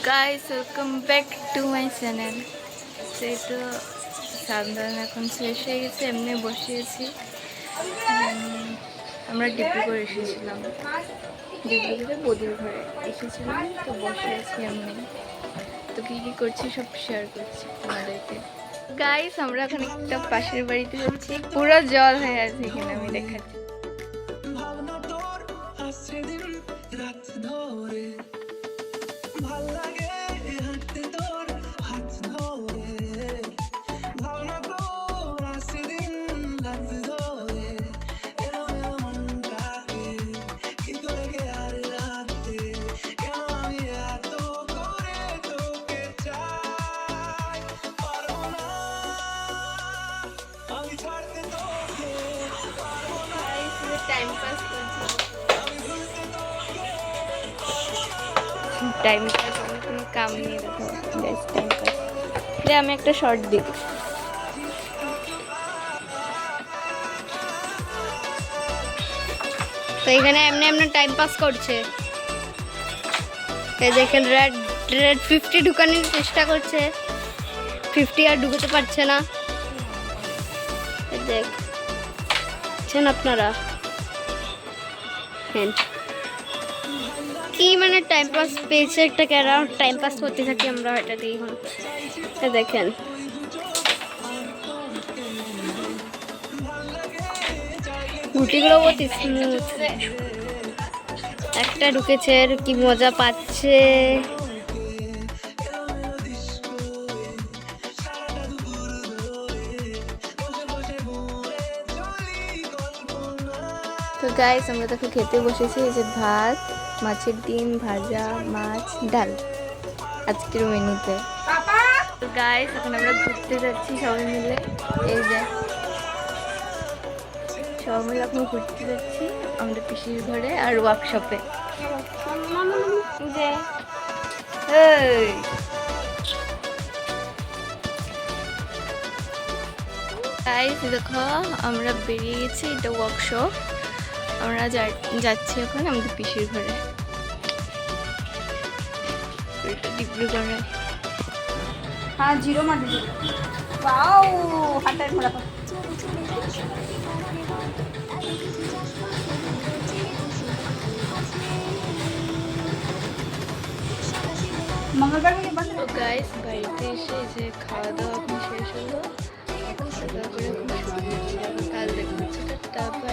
Guys welcome back to my channel. সেই তো সাবধান এখন শেষ হয়ে গেছে, এমনি বসিয়েছি। আমরা ডিব্রুগড় এসেছিলাম, ডিব্রুগড়ে বদির ঘরে এসেছিলাম, তো বসে আছি এমনি। তো কী কী করছি সব শেয়ার করছি তোমাদেরকে। গাইস আমরা এখন একটা পাশের বাড়িতে যাচ্ছি, পুরো জল হয়ে আছে এখানে, আমি দেখাচ্ছি। টাইম পাস কোনো কাম নেই, দেখো গাইস টাইম পাস। আমি একটা শর্ট দিই। তো এখানে এমনি এমনি টাইম পাস করছে। এই দেখেন রেড 50 ঢুকানোর চেষ্টা করছে, 50 আর ঢুকতে পারছে না। দেখছেন আপনারা কি মানে টাইম পাস পেয়েছে একটা ক্যারা, টাইম পাস করতে থাকি আমরা এটাতেই। এখন দেখেন গুটিগুলো বহুত স্মুথ, একটা ঢুকেছে আর কি মজা পাচ্ছে। তো গাইস আমরা তাকে খেতে বসেছি, এই যে ভাত, মাছের ডিম ভাজা, মাছ, ডাল আজকের মেনুতে। তো গাইস এখন আমরা ঘুরতে যাচ্ছি সবাই মিলে, এই যে সবাই মিলে এখন ঘুরতে যাচ্ছি আমাদের পিসির ঘরে আর ওয়ার্কশপে। যে গাইস দেখো আমরা বেরিয়ে গেছি, এটা ওয়ার্কশপ। আমরা যাচ্ছি এখন আমাদের পিসির ঘরে, এটা ডিব্রুগড়ে। हाँ जीरो मार दीजिए। वाओ हटा थोड़ा सा। मंगलवार को ये बंद है। তো গাইস বাড়িতে এসে যে খাওয়া দাওয়া এখন শেষ হলো, খাওয়া দাওয়া করে এখন কাল দেখা হচ্ছে। তারপর